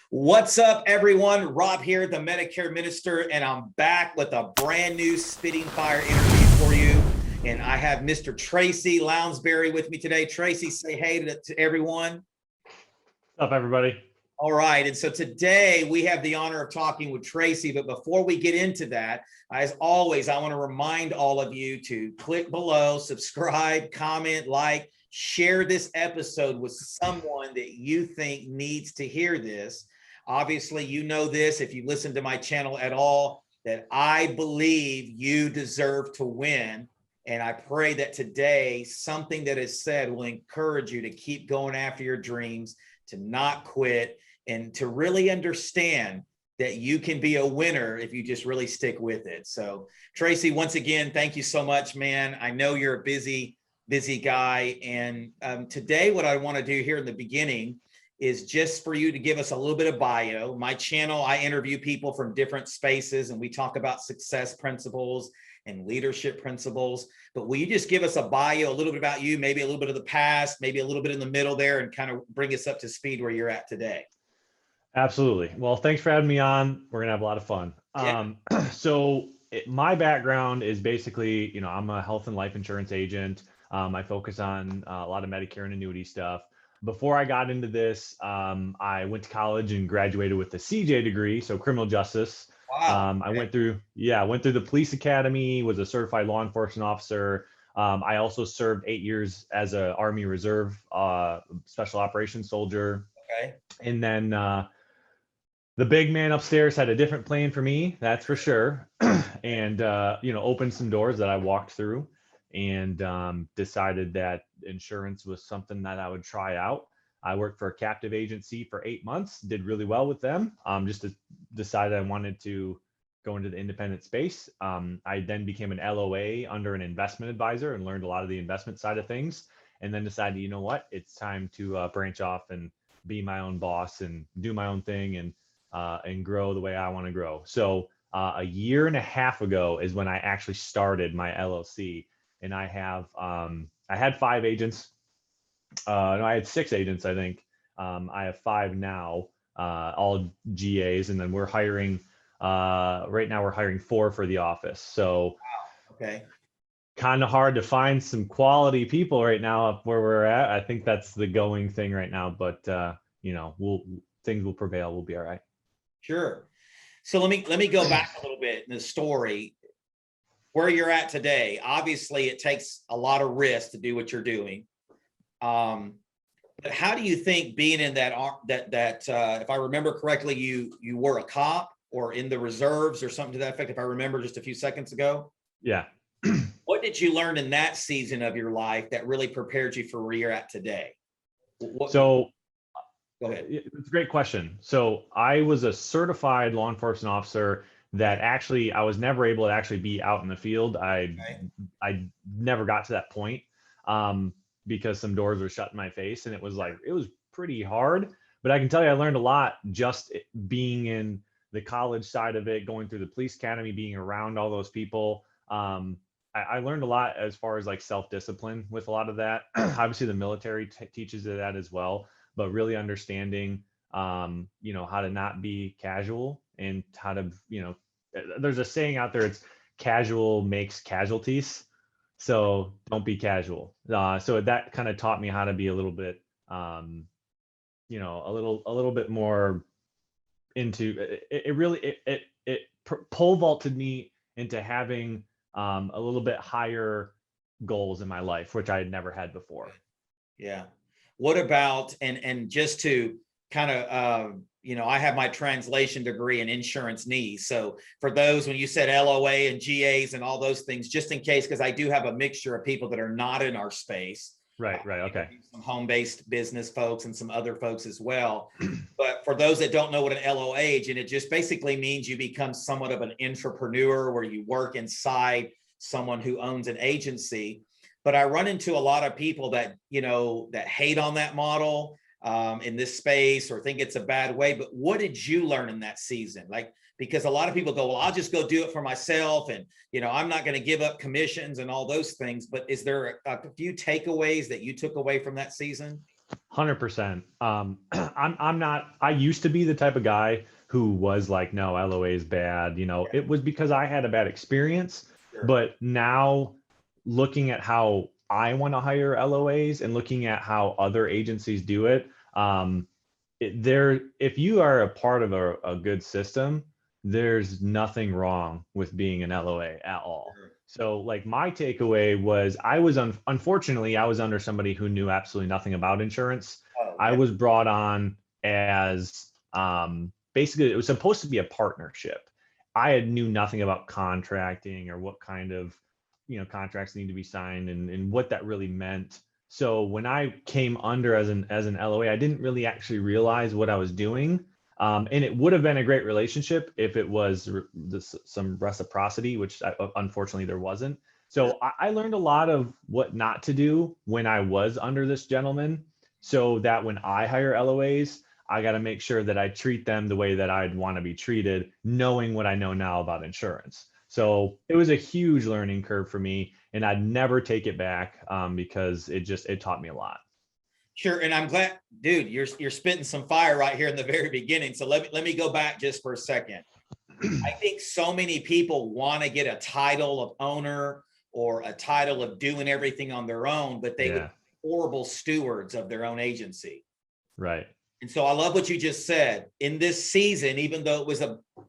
What's up, everyone? Rob here, the Medicare minister, and I'm back with a brand new Spitting Fire interview for you. And I have Mr. Tracy Lownsberry with me today. Tracy, say hey to everyone. What's up, everybody? All right. And so today we have the honor of talking with Tracy. But before we get into that, as always, I want to remind all of you to click below, subscribe, comment, like, share this episode with someone that you think needs to hear this. Obviously, you know this, if you listen to my channel at all, that I believe you deserve to win. And I pray that today, something that is said will encourage you to keep going after your dreams, to not quit, and to really understand that you can be a winner if you just really stick with it. So, Tracy, once again, thank you so much, man. I know you're a busy guy. And today, what I want to do here in the beginning is just for you to give us a little bit of bio. My channel, I interview people from different spaces and we talk about success principles and leadership principles. But will you just give us a bio, a little bit about you, maybe a little bit of the past, maybe a little bit in the middle there, and kind of bring us up to speed where you're at today? Absolutely. Well, thanks for having me on. We're going to have a lot of fun. Yeah. My background is basically, I'm a health and life insurance agent. I focus on a lot of Medicare and annuity stuff. Before I got into this, I went to college and graduated with a CJ degree, so criminal justice. Wow. I went through the police academy, was a certified law enforcement officer. I also served 8 years as a Army Reserve special operations soldier. Okay. And then the big man upstairs had a different plan for me, that's for sure. And opened some doors that I walked through, and decided that insurance was something that I would try out. I worked for a captive agency for 8 months, did really well with them. Just decided I wanted to go into the independent space. I then became an LOA under an investment advisor and learned a lot of the investment side of things, and then decided, you know what, it's time to branch off and be my own boss and do my own thing and grow the way I want to grow. So a year and a half ago is when I actually started my LLC. And I had 5 agents. No, I had 6 agents, I think. I have 5 now, all GAs, and then we're hiring. Right now, we're hiring 4 for the office. So, wow. Okay, kind of hard to find some quality people right now up where we're at. I think that's the going thing right now. But things will prevail. We'll be all right. Sure. So let me go back a little bit in the story. Where you're at today, obviously it takes a lot of risk to do what you're doing. But how do you think being in that if I remember correctly, you were a cop or in the reserves or something to that effect, if I remember just a few seconds ago? Yeah. What did you learn in that season of your life that really prepared you for where you're at today? Go ahead. It's a great question. So I was a certified law enforcement officer that actually I was never able to actually be out in the field. I never got to that point because some doors were shut in my face, and it was pretty hard. But I can tell you, I learned a lot just being in the college side of it, going through the police academy, being around all those people. I learned a lot as far as self-discipline with a lot of that. Obviously, the military teaches you that as well, but really understanding how to not be casual and how to, there's a saying out there, it's casual makes casualties. So don't be casual. So that kind of taught me how to be a little bit, a little bit more into it pole vaulted me into having a little bit higher goals in my life, which I had never had before. Yeah. What about, and just to kind of, I have my translation degree in insurance needs. So for those, when you said LOA and GAs and all those things, just in case, because I do have a mixture of people that are not in our space. Right. Okay. Some home-based business folks and some other folks as well. But for those that don't know what an LOA agent, it just basically means you become somewhat of an intrapreneur where you work inside someone who owns an agency. But I run into a lot of people that, that hate on that model in this space or think it's a bad way. But what did you learn in that season? Like, because a lot of people go, well, I'll just go do it for myself. And, I'm not going to give up commissions and all those things. But is there a few takeaways that you took away from that season? 100%. I'm not, I used to be the type of guy who was like, no, LOA is bad. It was because I had a bad experience. Sure. But now looking at how I want to hire LOAs and looking at how other agencies do it, if you are a part of a good system, there's nothing wrong with being an LOA at all. Sure. So like my takeaway was unfortunately, I was under somebody who knew absolutely nothing about insurance. Oh, I yeah. was brought on as basically it was supposed to be a partnership. I knew nothing about contracting or what kind of contracts need to be signed and what that really meant. So when I came under as an LOA, I didn't really actually realize what I was doing. And it would have been a great relationship if it was some reciprocity, which unfortunately there wasn't. So I learned a lot of what not to do when I was under this gentleman, so that when I hire LOAs, I got to make sure that I treat them the way that I'd want to be treated, knowing what I know now about insurance. So it was a huge learning curve for me, and I'd never take it back because it taught me a lot. Sure. And I'm glad, dude, you're spitting some fire right here in the very beginning. So let me go back just for a second. I think so many people want to get a title of owner or a title of doing everything on their own, but they would be horrible stewards of their own agency. Right. And so I love what you just said. In this season, even though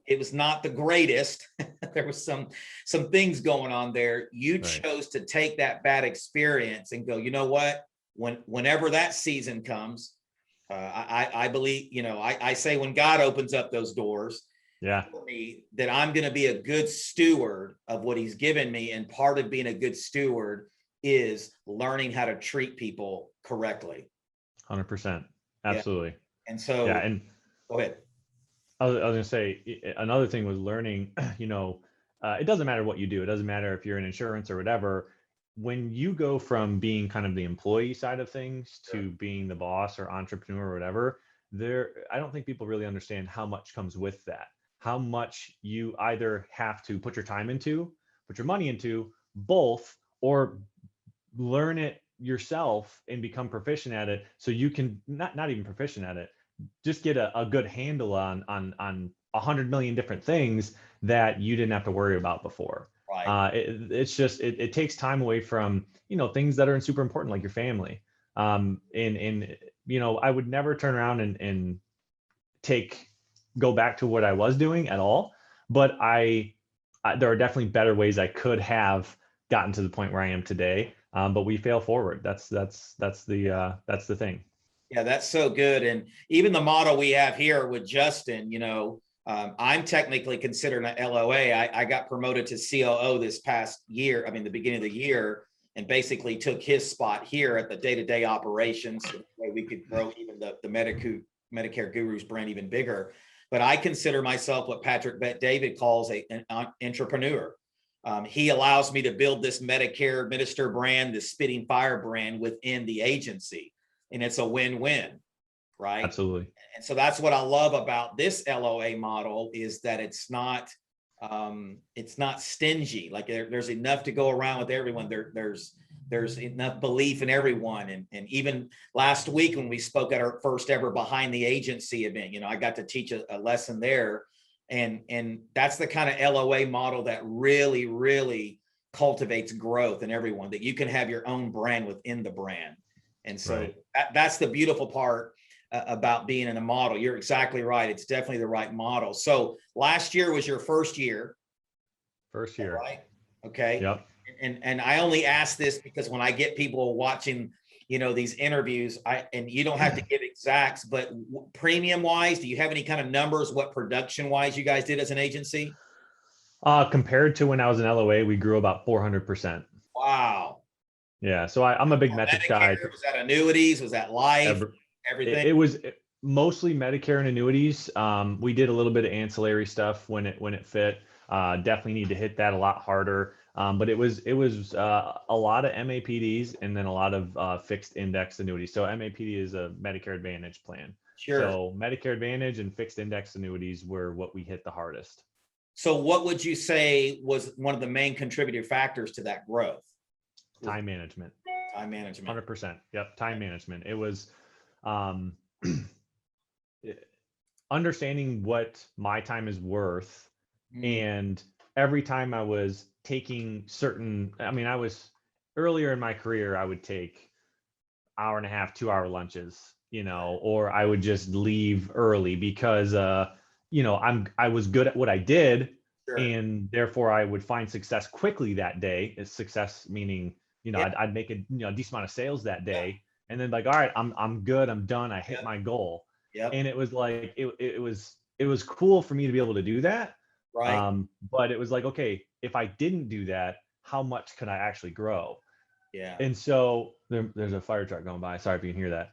it was not the greatest, there was some things going on there. You chose to take that bad experience and go, you know what? Whenever that season comes, I believe, I say when God opens up those doors, for me, that I'm going to be a good steward of what he's given me. And part of being a good steward is learning how to treat people correctly. 100%. Absolutely. Yeah. And so, and go ahead. I was going to say another thing was learning, it doesn't matter what you do. It doesn't matter if you're in insurance or whatever. When you go from being kind of the employee side of things to being the boss or entrepreneur or whatever, I don't think people really understand how much comes with that. How much you either have to put your time into, put your money into, both, or learn it yourself and become proficient at it, so you can not even proficient at it, just get a good handle on 100 million different things that you didn't have to worry about before. Right. It takes time away from things that are super important, like your family. And I would never turn around and go back to what I was doing at all, but there are definitely better ways I could have gotten to the point where I am today. But we fail forward. That's the thing. Yeah, that's so good. And even the model we have here with Justin, I'm technically considered an LOA. I got promoted to COO this past year. I mean, the beginning of the year, and basically took his spot here at the day-to-day operations, so that way we could grow even the Medicare Gurus brand even bigger. But I consider myself what Patrick Bet-David calls an entrepreneur. He allows me to build this Medicare Minister brand, this Spitting Fire brand within the agency. And it's a win-win, right? Absolutely. And so that's what I love about this LOA model, is that it's not stingy. Like there's enough to go around with everyone. There's enough belief in everyone. And even last week when we spoke at our first ever Behind the Agency event, I got to teach a lesson there. And that's the kind of LOA model that really, really cultivates growth in everyone, that you can have your own brand within the brand. And so that's the beautiful part about being in a model. You're exactly right. It's definitely the right model. So last year was your first year. First year. Right. Okay. Yep. And I only ask this because when I get people watching, these interviews, and you don't have to give exacts, but premium wise, do you have any kind of numbers, what production wise you guys did as an agency? Compared to when I was an LOA, we grew about 400%. Wow. Yeah. So I'm a big metrics guy. Was that annuities? Was that life? Everything? It was mostly Medicare and annuities. We did a little bit of ancillary stuff when it fit. Definitely need to hit that a lot harder. But it was a lot of MAPDs and then a lot of fixed index annuities. So MAPD is a Medicare Advantage plan. Sure. So Medicare Advantage and fixed index annuities were what we hit the hardest. So what would you say was one of the main contributing factors to that growth? Time management. Time management. 100%. Yep. Time management. It was um, understanding what my time is worth. And every time I was taking I was earlier in my career, I would take hour and a half, 2 hour lunches, or I would just leave early because, I was good at what I did. Sure. And therefore I would find success quickly that day. Success meaning, I'd make a decent amount of sales that day. And then like, all right, I'm good. I'm done. I hit my goal. Yep. And it was like, it was cool for me to be able to do that. Right. But it was like, okay, if I didn't do that, how much could I actually grow? Yeah. And so there's a fire truck going by. Sorry if you can hear that.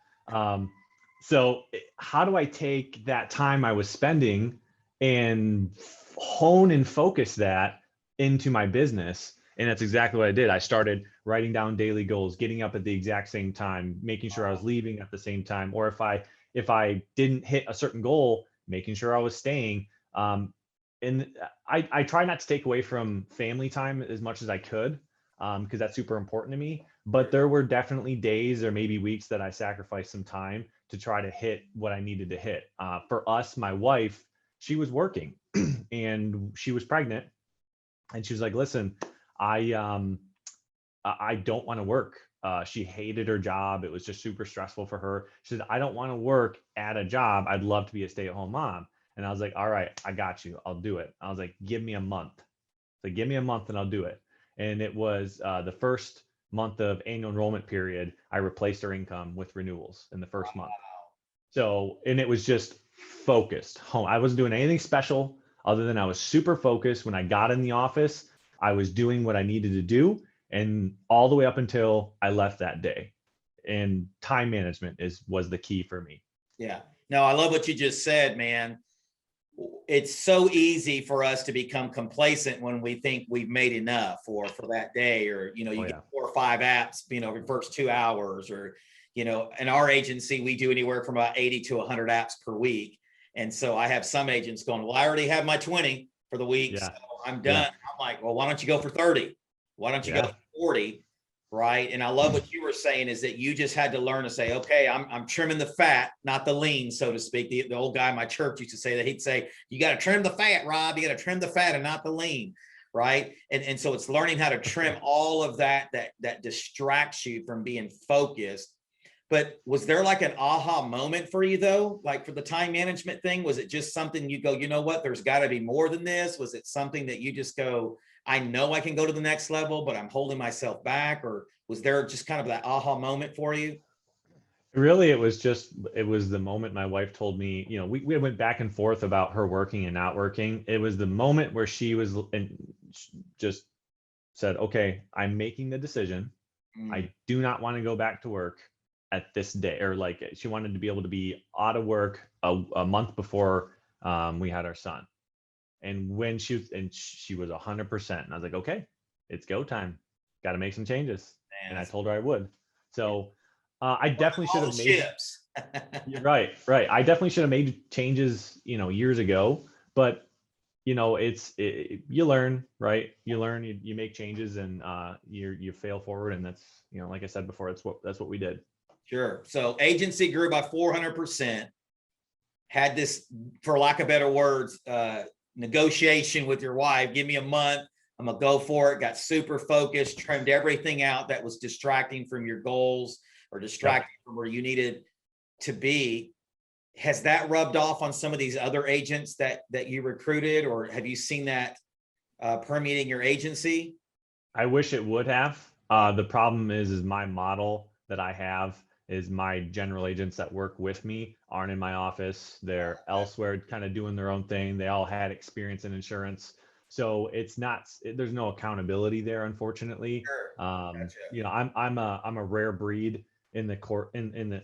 So how do I take that time I was spending and hone and focus that into my business? And that's exactly what I did. I started writing down daily goals, getting up at the exact same time, making sure I was leaving at the same time, or if I didn't hit a certain goal, making sure I was staying. And I try not to take away from family time as much as I could, because that's super important to me. But there were definitely days or maybe weeks that I sacrificed some time to try to hit what I needed to hit. For us, my wife, she was working and she was pregnant, and she was like, listen, I don't want to work. She hated her job. It was just super stressful for her. She said, I don't want to work at a job. I'd love to be a stay-at-home mom. And I was like, all right, I got you. I'll do it. I was like, give me a month. So give me a month and I'll do it. And it was the first month of annual enrollment period. I replaced her income with renewals in the first month. So, and it was just focused home. I wasn't doing anything special other than I was super focused. When I got in the office, I was doing what I needed to do, and all the way up until I left that day. And time management was the key for me. Yeah. No, I love what you just said, man. It's so easy for us to become complacent when we think we've made enough for that day, or, you get 4 or 5 apps, the first 2 hours, or, in our agency, we do anywhere from about 80 to 100 apps per week. And so I have some agents going, well, I already have my 20 for the week. So I'm done. Yeah. I'm like, well, why don't you go for 30? Why don't you go for 40? Right. And I love what you were saying is that you just had to learn to say, okay, I'm trimming the fat, not the lean, so to speak. The old guy in my church used to say that. He'd say, you got to trim the fat, Rob. You got to trim the fat and not the lean. Right. And so it's learning how to trim all of that distracts you from being focused. But was there like an aha moment for you though? Like for the time management thing, was it just something you go, you know what, there's got to be more than this? Was it something that you just go, I know I can go to the next level, but I'm holding myself back? Or was there just kind of that aha moment for you? Really, it was the moment my wife told me, we went back and forth about her working and not working. It was the moment where she was and just said, okay, I'm making the decision. I do not want to go back to work at this day, or like she wanted to be able to be out of work a month before we had our son. And when she was 100%, and I was like, okay, it's go time. Got to make some changes. And I told her I would. So I definitely should have made ships. You're right. I definitely should have made changes, years ago. But you learn, right? You learn, you make changes, and you fail forward, and that's like I said before, that's what we did. Sure. So agency grew by 400%. Had this, for lack of better words, negotiation with your wife. Give me a month. I'm gonna go for it. Got super focused, trimmed everything out that was distracting from your goals or distracting from where you needed to be. Has that rubbed off on some of these other agents that you recruited, or have you seen that permeating your agency? I wish it would have. The problem is my model that I have is my general agents that work with me aren't in my office. They're elsewhere kind of doing their own thing. They all had experience in insurance. So there's no accountability there, unfortunately. Sure. Gotcha. I'm a rare breed in the court, in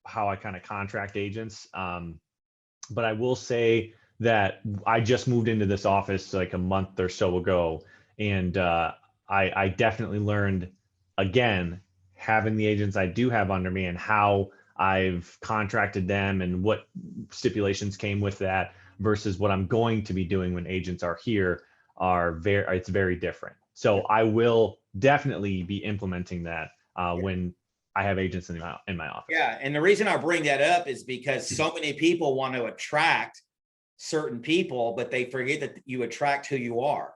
how I kind of contract agents. But I will say that I just moved into this office like a month or so ago. And I definitely learned, again, having the agents I do have under me and how I've contracted them and what stipulations came with that versus what I'm going to be doing when agents are here it's very different. So I will definitely be implementing that when I have agents in my office. Yeah. And the reason I bring that up is because so many people want to attract certain people, but they forget that you attract who you are.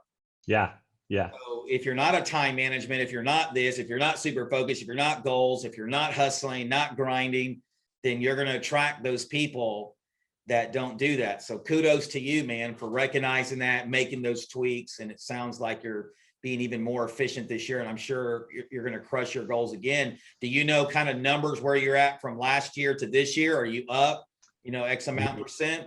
Yeah. Yeah. So if you're not a time management, if you're not this, if you're not super focused, if you're not goals, if you're not hustling, not grinding, then you're going to attract those people that don't do that. So kudos to you, man, for recognizing that, making those tweaks. And it sounds like you're being even more efficient this year. And I'm sure you're going to crush your goals again. Do you know kind of numbers where you're at from last year to this year? Are you up, X amount percent?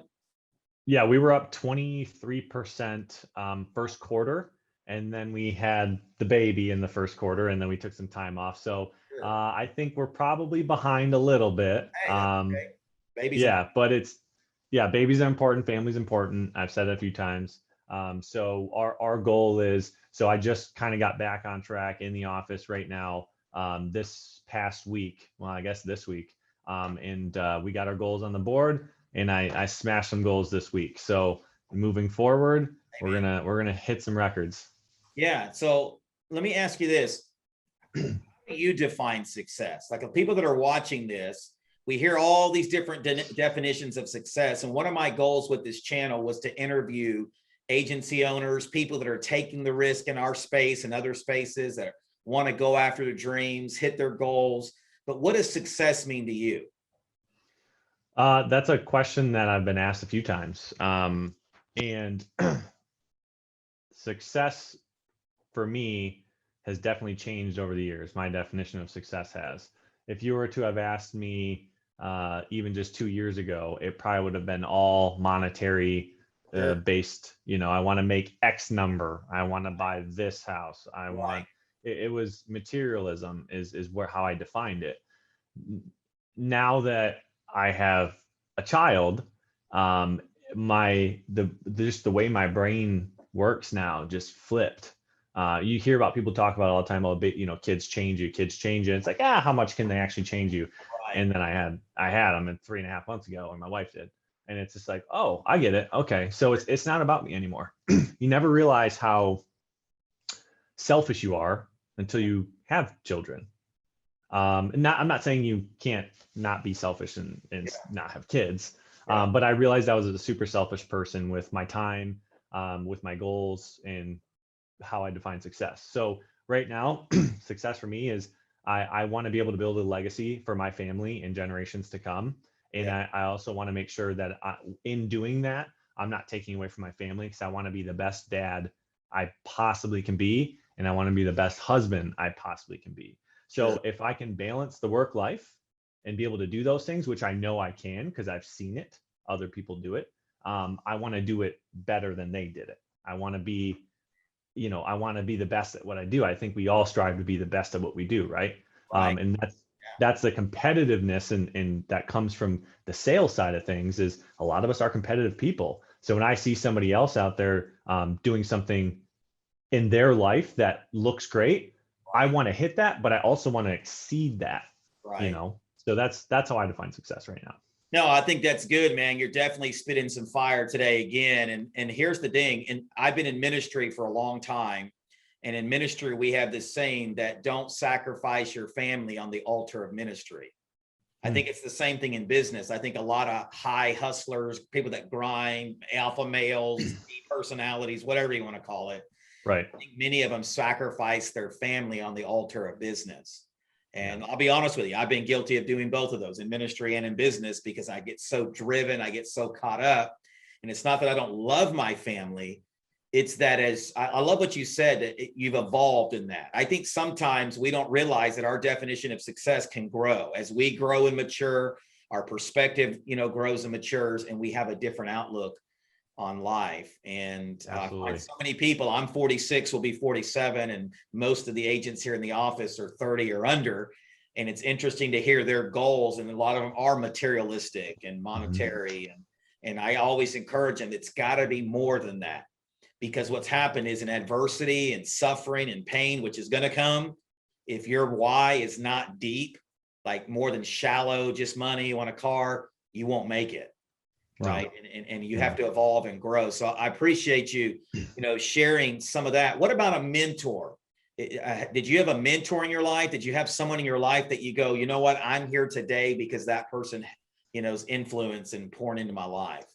Yeah, we were up 23% first quarter. And then we had the baby in the first quarter, and then we took some time off. So I think we're probably behind a little bit. Hey, okay. Babies. Yeah, but babies are important. Family's important. I've said it a few times. So our goal is, so I just kind of got back on track in the office right now this past week. Well, I guess this week. And we got our goals on the board, and I smashed some goals this week. So moving forward, we're gonna hit some records. Yeah. So let me ask you this. How do you define success? Like, the people that are watching this, we hear all these different definitions of success. And one of my goals with this channel was to interview agency owners, people that are taking the risk in our space and other spaces, that want to go after their dreams, hit their goals. But what does success mean to you? That's a question that I've been asked a few times. And success for me has definitely changed over the years. My definition of success has. If you were to have asked me even just 2 years ago, it probably would have been all monetary based. I want to make X number. I want to buy this house. It was materialism is how I defined it. Now that I have a child, just the way my brain works now just flipped. You hear about people talk about all the time about, kids change you. It's like, how much can they actually change you? Right. And then I had them 3.5 months ago, and my wife did. And it's just like, oh, I get it. Okay. So it's not about me anymore. You never realize how selfish you are until you have children. I'm not saying you can't not be selfish and not have kids. Yeah. But I realized I was a super selfish person with my time, with my goals, and how I define success. So right now, success for me is I want to be able to build a legacy for my family and generations to come. And I also want to make sure that in doing that, I'm not taking away from my family, because I want to be the best dad I possibly can be. And I want to be the best husband I possibly can be. So if I can balance the work life and be able to do those things, which I know I can, because I've seen it, other people do it. I want to do it better than they did it. I want to be the best at what I do. I think we all strive to be the best at what we do, right? And that's the competitiveness, and that comes from the sales side of things. Is a lot of us are competitive people. So when I see somebody else out there doing something in their life that looks great, I want to hit that, but I also want to exceed that. Right. So that's how I define success right now. No, I think that's good, man. You're definitely spitting some fire today again. And here's the thing. And I've been in ministry for a long time. And in ministry, we have this saying that don't sacrifice your family on the altar of ministry. I think it's the same thing in business. I think a lot of high hustlers, people that grind, alpha males, personalities, whatever you want to call it. Right. I think many of them sacrifice their family on the altar of business. And I'll be honest with you, I've been guilty of doing both of those in ministry and in business, because I get so driven, I get so caught up. And it's not that I don't love my family. It's that, as I love what you said, that you've evolved in that. I think sometimes we don't realize that our definition of success can grow as we grow and mature. Our perspective, grows and matures, and we have a different outlook on life. And I find so many people, I'm 46, will be 47. And most of the agents here in the office are 30 or under. And it's interesting to hear their goals. And a lot of them are materialistic and monetary. And I always encourage them, it's got to be more than that, because what's happened is an adversity and suffering and pain, which is going to come. If your why is not deep, like more than shallow, just money, you want a car, you won't make it. Right. No. And you have to evolve and grow. So I appreciate you, sharing some of that. What about a mentor? Did you have a mentor in your life? Did you have someone in your life that you go, you know what, I'm here today because that person, is influence and pouring into my life?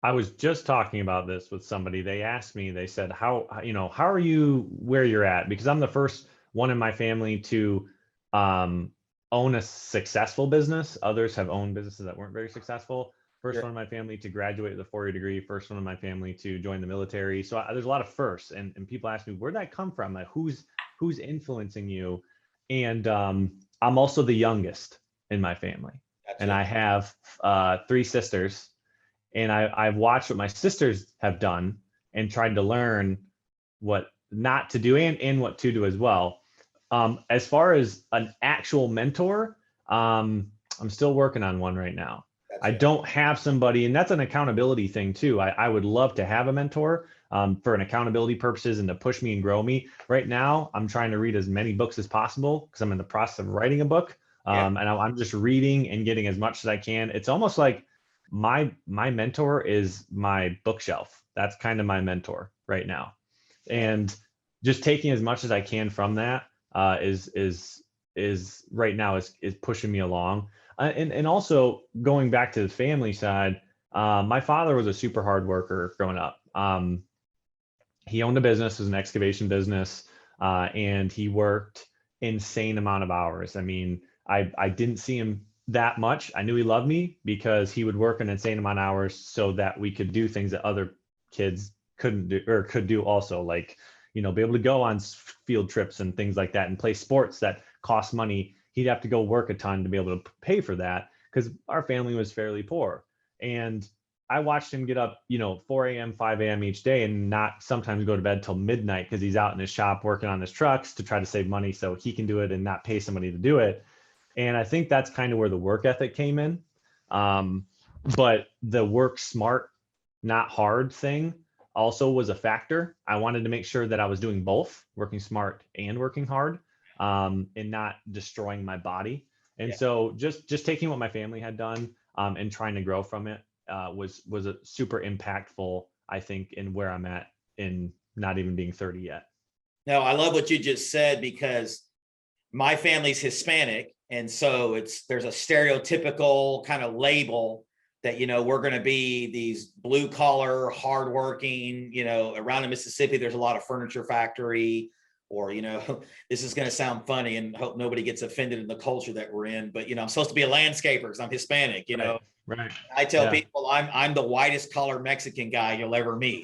I was just talking about this with somebody. They asked me, they said, how are you where you're at? Because I'm the first one in my family to own a successful business. Others have owned businesses that weren't very successful. First one in my family to graduate with a 4-year degree. First one in my family to join the military. So there's a lot of firsts. And people ask me, where'd that come from? Like, who's influencing you? And I'm also the youngest in my family. And I have 3 sisters. And I've watched what my sisters have done and tried to learn what not to do and what to do as well. As far as an actual mentor, I'm still working on one right now. I don't have somebody, and that's an accountability thing too. I would love to have a mentor for an accountability purposes and to push me and grow me. Right now, I'm trying to read as many books as possible because I'm in the process of writing a book. And I'm just reading and getting as much as I can. It's almost like my mentor is my bookshelf. That's kind of my mentor right now. And just taking as much as I can from that is right now is pushing me along. And also going back to the family side, my father was a super hard worker growing up. He owned a business, it was an excavation business, and he worked insane amount of hours. I mean, I didn't see him that much. I knew he loved me because he would work an insane amount of hours so that we could do things that other kids couldn't do or could do also, like, be able to go on field trips and things like that and play sports that cost money. He'd have to go work a ton to be able to pay for that because our family was fairly poor. And I watched him get up, 4 a.m., 5 a.m. each day and not sometimes go to bed till midnight because he's out in his shop working on his trucks to try to save money so he can do it and not pay somebody to do it. And I think that's kind of where the work ethic came in. But the work smart, not hard thing also was a factor. I wanted to make sure that I was doing both, working smart and working hard, and not destroying my body. And so just taking what my family had done and trying to grow from it was a super impactful, I think, in where I'm at in not even being 30 yet. No, I love what you just said because my family's Hispanic. And so there's a stereotypical kind of label that, we're going to be these blue collar, hardworking, around in Mississippi, there's a lot of furniture factory or, this is going to sound funny and hope nobody gets offended in the culture that we're in, but, I'm supposed to be a landscaper because I'm Hispanic, Right. I tell people I'm the whitest collar Mexican guy you'll ever meet.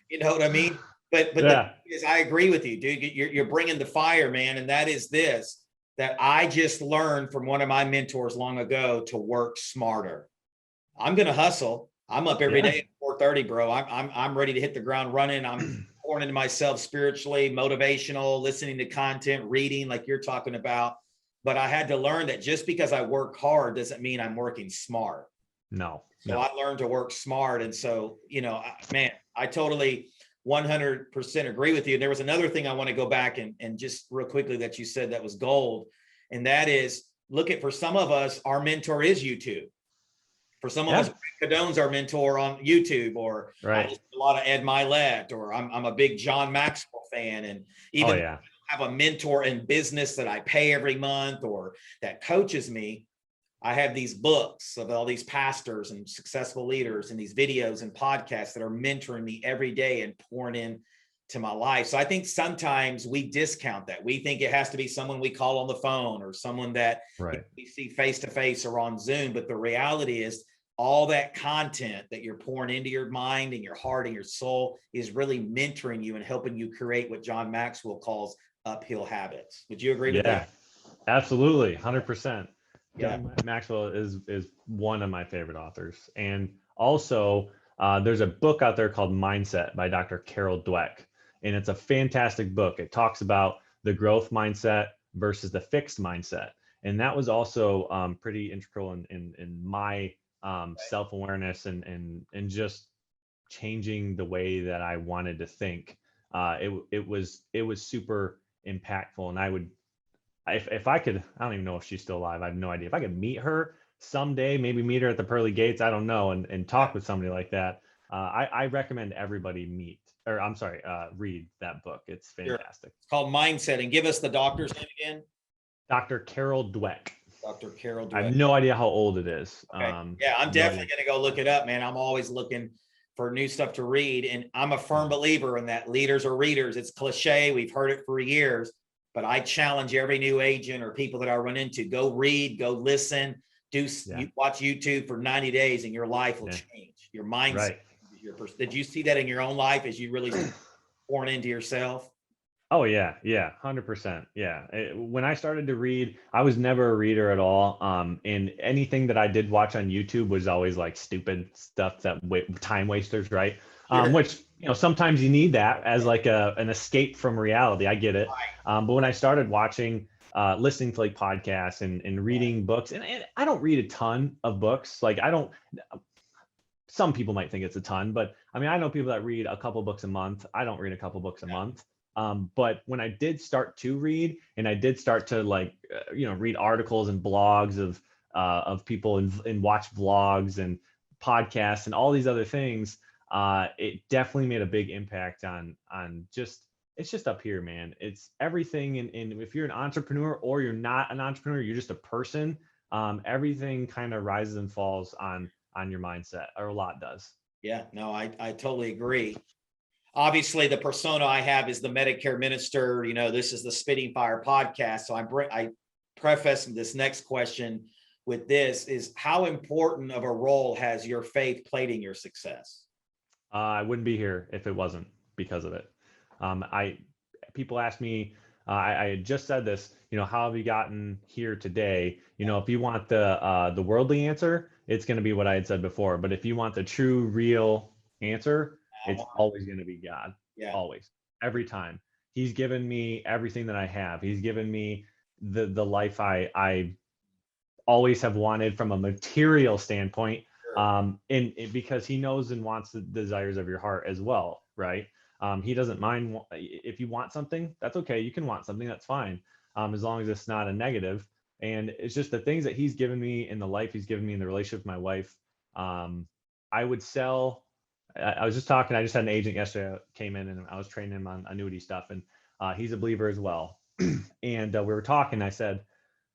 You know what I mean? But the thing is, I agree with you, dude. You're bringing the fire, man. And that is this, that I just learned from one of my mentors long ago to work smarter. I'm going to hustle. I'm up every day at 4:30, bro. I'm ready to hit the ground running. I'm pouring into myself spiritually, motivational, listening to content, reading like you're talking about. But I had to learn that just because I work hard doesn't mean I'm working smart. No. So I learned to work smart. And so, man, I totally 100% agree with you. And there was another thing I want to go back and just real quickly that you said that was gold. And that is, for some of us, our mentor is YouTube. For some of us, Cadone's our mentor on YouTube, or I listen to a lot of Ed Milet, or I'm a big John Maxwell fan. And even have a mentor in business that I pay every month or that coaches me. I have these books of all these pastors and successful leaders and these videos and podcasts that are mentoring me every day and pouring in to my life. So I think sometimes we discount that. We think it has to be someone we call on the phone or someone that we see face to face or on Zoom. But the reality is all that content that you're pouring into your mind and your heart and your soul is really mentoring you and helping you create what John Maxwell calls uphill habits. Would you agree with that? Absolutely. 100%. John Maxwell is one of my favorite authors. And also there's a book out there called Mindset by Dr. Carol Dweck. And it's a fantastic book. It talks about the growth mindset versus the fixed mindset. And that was also pretty integral in my self-awareness and just changing the way that I wanted to think. It was super impactful. And if I could, I don't even know if she's still alive. I have no idea. If I could meet her someday, maybe meet her at the pearly gates, I don't know, and talk with somebody like that. I recommend everybody read that book. It's Sure. fantastic. It's called Mindset. And give us the doctor's name again. Dr. Carol Dweck. Dr. Carol I have Dweck. no idea how old it is. Okay. Yeah, I'm no definitely idea. going to go look it up, man. I'm always looking for new stuff to read. And I'm a firm believer in that leaders are readers. It's cliche. We've heard it for years, but I challenge every new agent or people that I run into, go read, go listen, watch YouTube for 90 days and your life will change. Your mindset. Right. Did you see that in your own life as you really pouring into yourself? Oh yeah, 100%. Yeah. When I started to read, I was never a reader at all. And anything that I did watch on YouTube was always like stupid stuff time wasters, right? Sure. Which sometimes you need that as like an escape from reality. I get it. But when I started watching, listening to like podcasts and reading books, and I don't read a ton of books. Like I don't. Some people might think it's a ton, but I mean, I know people that read a couple books a month. I don't read a couple books a month. But when I did start to read, and I did start to read articles and blogs of people and watch vlogs and podcasts and all these other things, it definitely made a big impact on it's just up here, man. It's everything. And if you're an entrepreneur or you're not an entrepreneur, you're just a person. Everything kind of rises and falls on your mindset, or a lot does. Yeah, no, I totally agree. Obviously, the persona I have is the Medicare minister. This is the Spitting Fire podcast. So I preface this next question with this: is how important of a role has your faith played in your success? I wouldn't be here if it wasn't because of it. People ask me, I had just said this, how have you gotten here today? If you want the worldly answer, it's going to be what I had said before. But if you want the true, real answer, it's always going to be God. Yeah. Always. Every time. He's given me everything that I have. He's given me the life I always have wanted from a material standpoint. Sure. And because he knows and wants the desires of your heart as well, right? He doesn't mind if you want something, that's okay. You can want something, that's fine. As long as it's not a negative. And it's just the things that he's given me in the life he's given me in the relationship with my wife. I would sell. I was just talking. I just had an agent yesterday came in and I was training him on annuity stuff, and he's a believer as well. And we were talking. I said,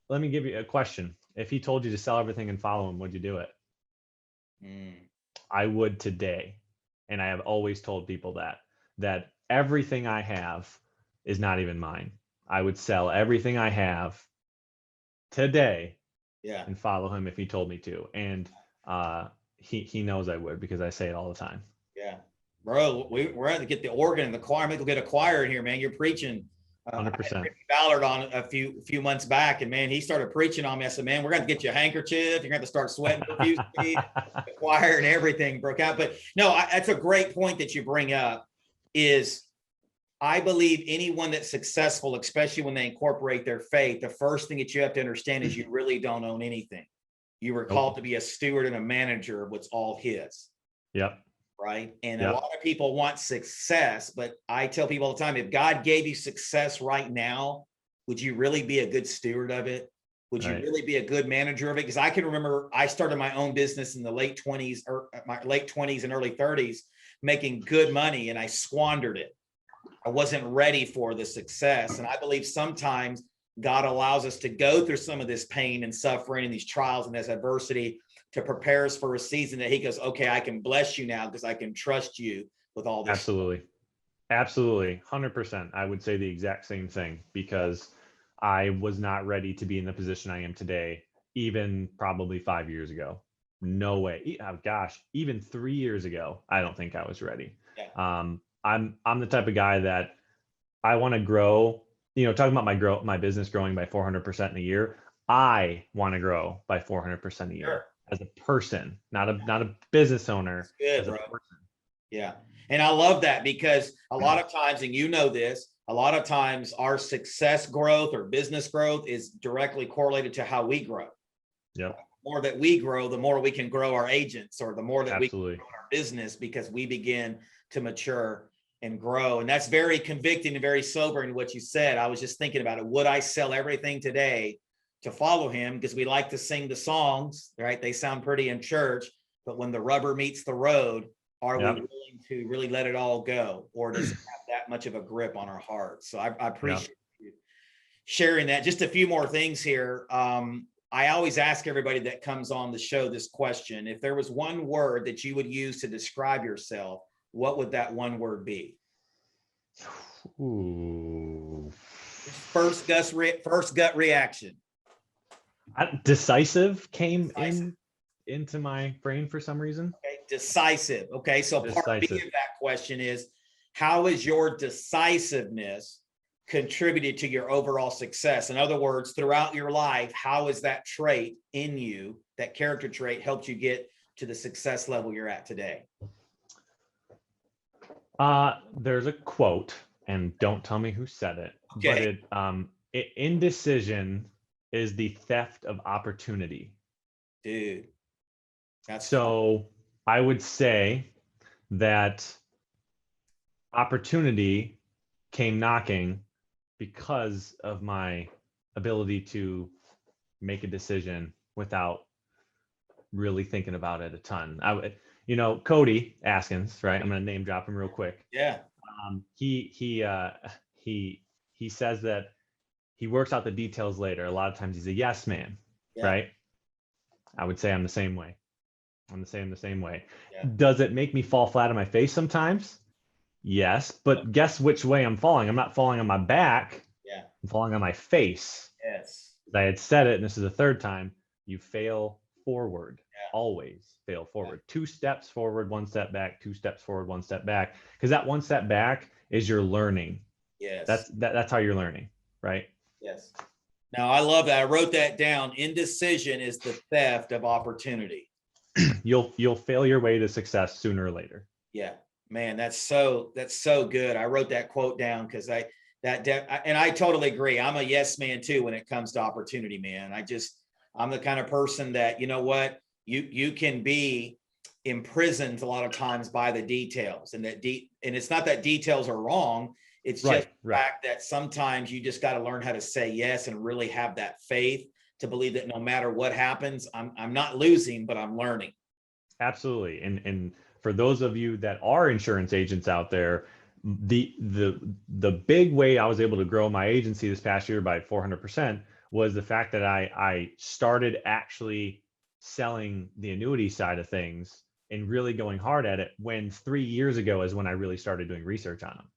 "Let me give you a question. If he told you to sell everything and follow him, would you do it?" I would today, and I have always told people that everything I have is not even mine. I would sell everything I have today, and follow him if he told me to. And he knows I would, because I say it all the time. Yeah, bro, we're going to get the organ and the choir. Maybe we'll get a choir in here, man. You're preaching. 100%. Ballard on a few months back, and man, he started preaching on me. I said, man, we're going to get you a handkerchief. You're going to start sweating profusely. The choir and everything broke out. But no, that's a great point that you bring up. Is I believe anyone that's successful, especially when they incorporate their faith, the first thing that you have to understand is you really don't own anything. You were called to be a steward and a manager of what's all his. Yep. Right. And a lot of people want success, but I tell people all the time, if God gave you success right now, would you really be a good steward of it? Would you really be a good manager of it? Because I can remember I started my own business in the late 20s or my late 20s and early 30s, making good money, and I squandered it. I wasn't ready for the success. And I believe sometimes God allows us to go through some of this pain and suffering and these trials and this adversity to prepare us for a season that he goes, okay, I can bless you now because I can trust you with all this. Absolutely. Absolutely. 100%. I would say the exact same thing, because I was not ready to be in the position I am today, even probably 5 years ago. No way. Oh, gosh, even 3 years ago, I don't think I was ready. Yeah. I'm the type of guy that I want to grow, talking about my business growing by 400% in a year. I want to grow by 400% a year as a person, not a business owner. Good, as a bro. person. Yeah. And I love that, because a lot of times, and you know this, a lot of times our success growth or business growth is directly correlated to how we grow. Yep. The more that we grow, the more we can grow our agents, or the more that we can grow our business, because we begin to mature and grow. And that's very convicting and very sobering what you said. I was just thinking about it. Would I sell everything today to follow him? Because we like to sing the songs, right? They sound pretty in church, but when the rubber meets the road, are we willing to really let it all go? Or does it have that much of a grip on our hearts? So I appreciate you sharing that. Just a few more things here. I always ask everybody that comes on the show this question. If there was one word that you would use to describe yourself, what would that one word be? Ooh. First gut reaction. Decisive came into my brain for some reason. Okay, decisive. Okay, so part B of that question is, how is your decisiveness contributed to your overall success? In other words, throughout your life, how is that trait in you, that character trait, helped you get to the success level you're at today? There's a quote, and don't tell me who said it, but indecision is the theft of opportunity. Dude, that's so fun. I would say that opportunity came knocking because of my ability to make a decision without really thinking about it a ton. Cody Askins, right? I'm going to name drop him real quick. Yeah. He says that he works out the details later. A lot of times he's a yes man, right? I would say I'm the same way. I'm the same way. Yeah. Does it make me fall flat on my face sometimes? Yes, but guess which way I'm falling? I'm not falling on my back. Yeah. I'm falling on my face. Yes. I had said it, and this is the third time. You fail forward. Yeah. Always fail forward. Yeah. 2 steps forward, 1 step back, 2 steps forward, 1 step back. Because that 1 step back is your learning. Yes. That's how you're learning, right? Yes. Now, I love that. I wrote that down. Indecision is the theft of opportunity. You'll fail your way to success sooner or later. Yeah. Man, that's so good. I wrote that quote down because and I totally agree. I'm a yes man too when it comes to opportunity, man. I'm the kind of person that, you know what, you can be imprisoned a lot of times by the details, and and it's not that details are wrong. It's just the fact that sometimes you just got to learn how to say yes and really have that faith to believe that no matter what happens, I'm not losing, but I'm learning. Absolutely. And for those of you that are insurance agents out there, the big way I was able to grow my agency this past year by 400% was the fact that I started actually selling the annuity side of things and really going hard at it, when 3 years ago is when I really started doing research on them.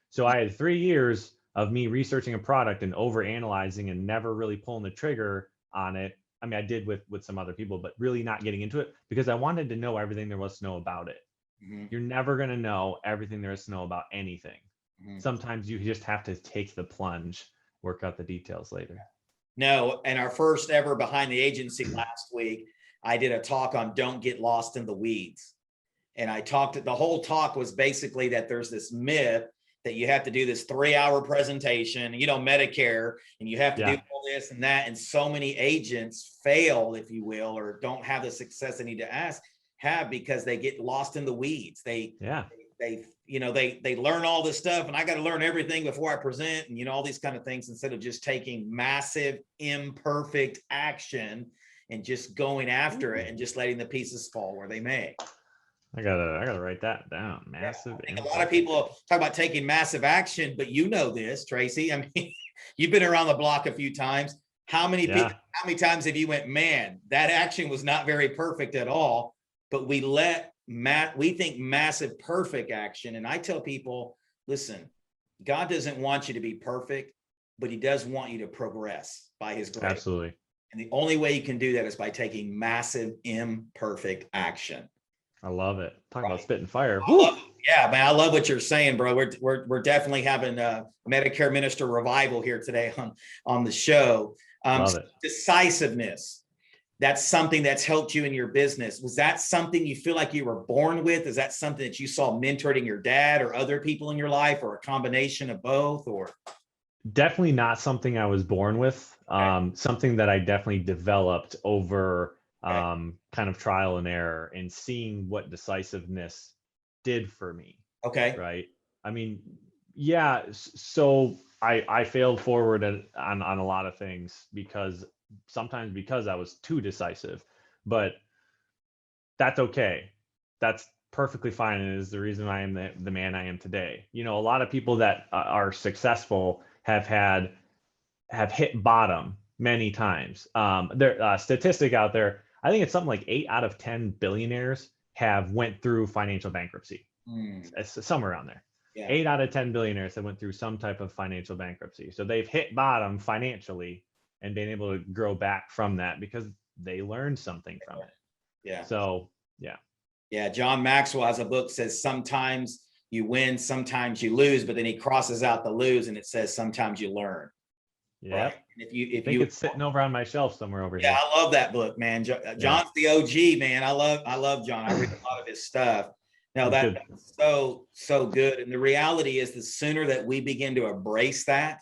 So I had 3 years of me researching a product and overanalyzing and never really pulling the trigger on it. I mean, I did with some other people, but really not getting into it because I wanted to know everything there was to know about it. Mm-hmm. You're never going to know everything there is to know about anything. Mm-hmm. Sometimes you just have to take the plunge, work out the details later. No, and our first ever Behind the Agency last week, I did a talk on don't get lost in the weeds. And the whole talk was basically that there's this myth that you have to do this 3-hour presentation, Medicare, and you have to do all this and that. And so many agents fail, if you will, or don't have the success they need to have because they get lost in the weeds. They learn all this stuff, and I got to learn everything before I present, and all these kind of things, instead of just taking massive, imperfect action and just going after it and just letting the pieces fall where they may. I gotta write that down. Massive. Yeah, a lot of people talk about taking massive action, but you know this, Tracy. I mean, you've been around the block a few times. How many times have you went, man, that action was not very perfect at all, but we think massive, perfect action. And I tell people, listen, God doesn't want you to be perfect, but he does want you to progress by his grace. Absolutely. And the only way you can do that is by taking massive, imperfect action. I love it. Talk about spitting fire. Yeah, man, I love what you're saying, bro. We're definitely having a Medicare minister revival here today on the show. Love it. Decisiveness. That's something that's helped you in your business. Was that something you feel like you were born with? Is that something that you saw mentored in your dad or other people in your life, or a combination of both? Or definitely not something I was born with. Something that I definitely developed over kind of trial and error and seeing what decisiveness did for me. Okay. Right. I mean, yeah. So I failed forward on a lot of things because sometimes because I was too decisive, but that's okay. That's perfectly fine, and is the reason I am the man I am today. You know, a lot of people that are successful have hit bottom many times. There statistic out there, I think it's something like 8 out of 10 billionaires have went through financial bankruptcy. Mm, It's somewhere around there. yeah. 8 out of 10 billionaires have went through some type of financial bankruptcy. So they've hit bottom financially and been able to grow back from that because they learned something from it. Yeah. So yeah. Yeah. John Maxwell has a book says sometimes you win, sometimes you lose, but then he crosses out the lose and it says sometimes you learn. Yeah. Right. And I think it's sitting over on my shelf somewhere over yeah, here. I love that book, man. John's the OG, man. I love John. I read a lot of his stuff. No, That's that's good. so good. And the reality is the sooner that we begin to embrace that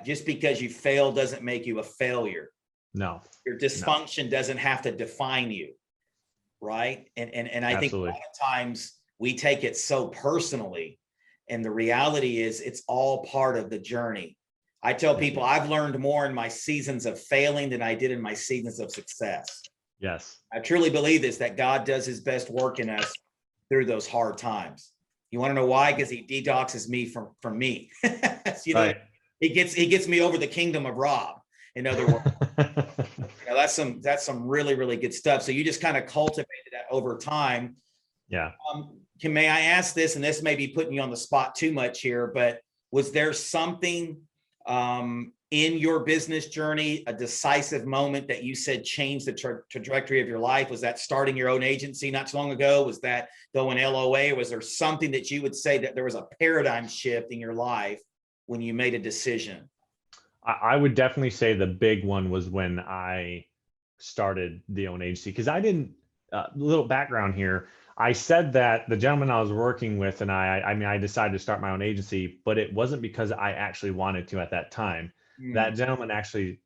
just because you fail doesn't make you a failure. No. Your dysfunction doesn't have to define you. Right. And I think a Absolutely. lot of times we take it so personally. And the reality is it's all part of the journey. I tell people I've learned more in my seasons of failing than I did in my seasons of success. Yes. I truly believe this, that God does his best work in us through those hard times. You want to know why? Because he detoxes me from me. You know, Right. he gets me over the kingdom of Rob. In other words, that's some really, really good stuff. So you just kind of cultivated that over time. Yeah. May I ask this, and this may be putting you on the spot too much here, but was there something in your business journey, a decisive moment that you said changed the trajectory of your life? Was that starting your own agency not too long ago? Was that going LOA? Or was there something that you would say that there was a paradigm shift in your life when you made a decision? I would definitely say the big one was when I started the own agency because I didn't. Little background here. I said that the gentleman I was working with and I decided to start my own agency, but it wasn't because I actually wanted to at that time. That gentleman actually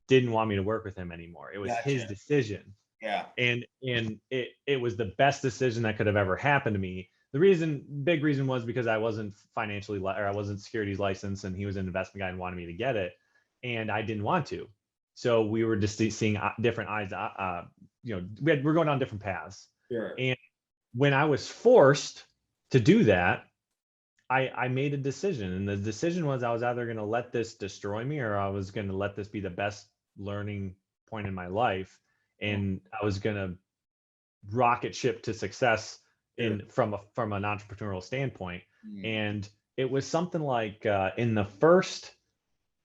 didn't want me to work with him anymore. It was his decision. Yeah. And it was the best decision that could have ever happened to me. The big reason was because I wasn't I wasn't securities licensed, and he was an investment guy and wanted me to get it, and I didn't want to. So we were just seeing different eyes. We're going down different paths. Sure. And when I was forced to do that, I made a decision, and the decision was I was either going to let this destroy me or I was going to let this be the best learning point in my life, and I was going to rocket ship to success from an entrepreneurial standpoint. And it was something like in the first,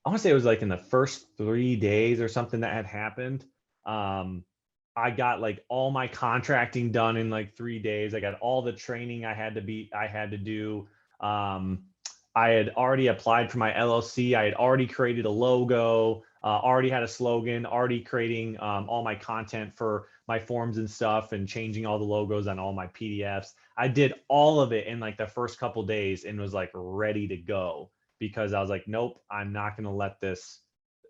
I want to say it was like in the first 3 days or something that had happened. I got like all my contracting done in like 3 days. I got all the training I had to do. I had already applied for my LLC. I had already created a logo, already had a slogan, already creating all my content for my forms and stuff, and changing all the logos on all my PDFs. I did all of it in like the first couple days and was like ready to go because I was like, nope, I'm not going to let this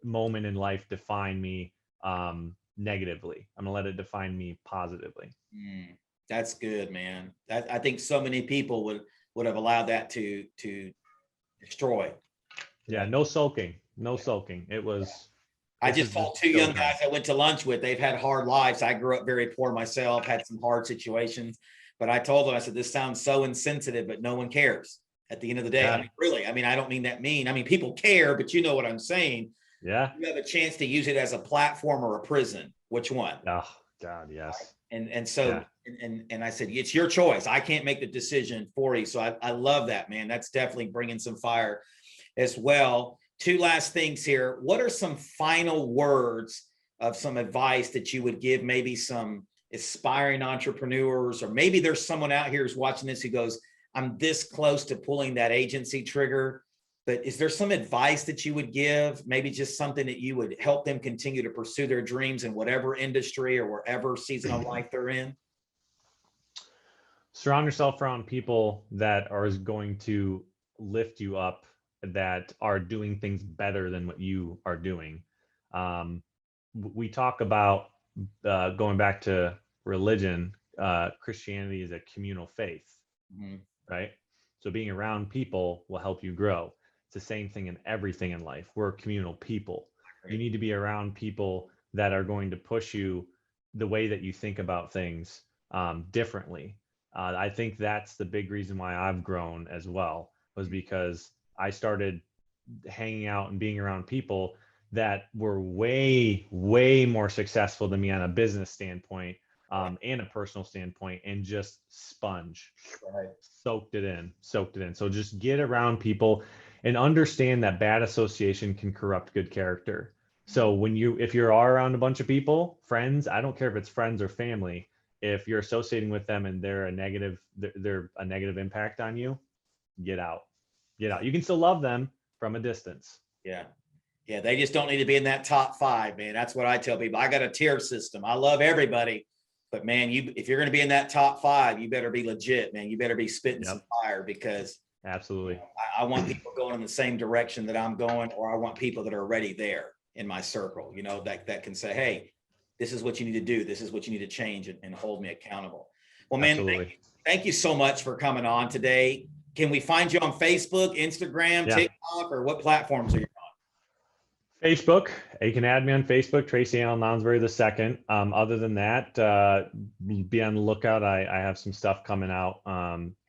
moment in life define me negatively. I'm going to let it define me positively. That's good, man. I think so many people would have allowed that to destroy. Yeah, no sulking. It was. I just told two young guys I went to lunch with, they've had hard lives. I grew up very poor myself, had some hard situations, but I told them, I said, this sounds so insensitive, but no one cares at the end of the day. Yeah. I mean, really, I don't mean that mean. I mean, people care, but you know what I'm saying. Yeah. You have a chance to use it as a platform or a prison. Which one? Oh God, yes. And so, and I said, it's your choice. I can't make the decision for you. So I love that, man. That's definitely bringing some fire as well. Two last things here. What are some final words of some advice that you would give maybe some aspiring entrepreneurs, or maybe there's someone out here who's watching this who goes, I'm this close to pulling that agency trigger, but is there some advice that you would give? Maybe just something that you would help them continue to pursue their dreams in whatever industry or wherever season of life they're in? Surround yourself around people that are going to lift you up, that are doing things better than what you are doing. We talk about going back to religion. Christianity is a communal faith, right? So being around people will help you grow. It's the same thing in everything in life. We're communal people. You need to be around people that are going to push you the way that you think about things differently. I think that's the big reason why I've grown as well, was because I started hanging out and being around people that were way, way more successful than me on a business standpoint and a personal standpoint, and just sponge, soaked it in. So just get around people and understand that bad association can corrupt good character. So if you are around a bunch of people, friends, I don't care if it's friends or family, if you're associating with them and they're a negative impact on you, get out. You can still love them from a distance. Yeah. Yeah. They just don't need to be in that top 5, man. That's what I tell people. I got a tier system. I love everybody, but man, if you're going to be in that top 5, you better be legit, man. You better be spitting some fire, because absolutely, I want people going in the same direction that I'm going, or I want people that are already there in my circle, that can say, hey, this is what you need to do. This is what you need to change, and hold me accountable. Well, man, thank you so much for coming on today. Can we find you on Facebook, Instagram, TikTok, or what platforms are you on? Facebook. You can add me on Facebook, Tracy Lownsberry II. Other than that, be on the lookout. I have some stuff coming out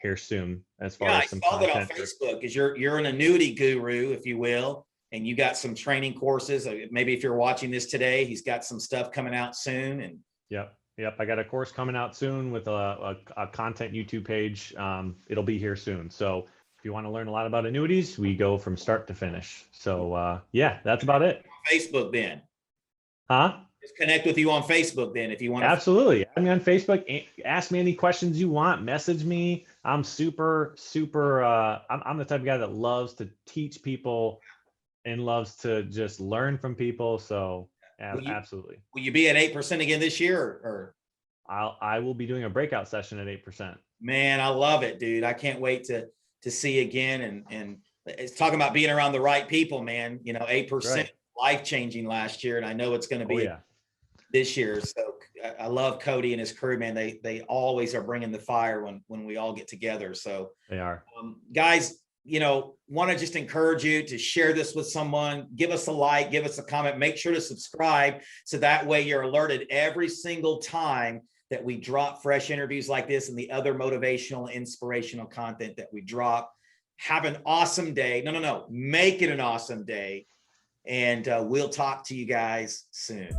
here soon as far as some content. I saw that on Facebook, because you're an annuity guru, if you will, and you got some training courses. Maybe if you're watching this today, he's got some stuff coming out soon. And Yep. I got a course coming out soon with a content YouTube page. It'll be here soon. So if you want to learn a lot about annuities, we go from start to finish. So that's about it. Facebook then. Huh? Just connect with you on Facebook then, if you want. Absolutely. Add me on Facebook. Ask me any questions you want. Message me. I'm super, I'm the type of guy that loves to teach people and loves to just learn from people. So absolutely. Will you be at 8% again this year, or? I will be doing a breakout session at 8%. Man, I love it, dude. I can't wait to see again. And it's talking about being around the right people, man. 8% life-changing last year. And I know it's going to be this year. So I love Cody and his crew, man. They always are bringing the fire when we all get together. So they are. Guys, want to just encourage you to share this with someone. Give us a like, give us a comment, make sure to subscribe, so that way you're alerted every single time that we drop fresh interviews like this and the other motivational and inspirational content that we drop. Have an awesome day. No, make it an awesome day. And we'll talk to you guys soon.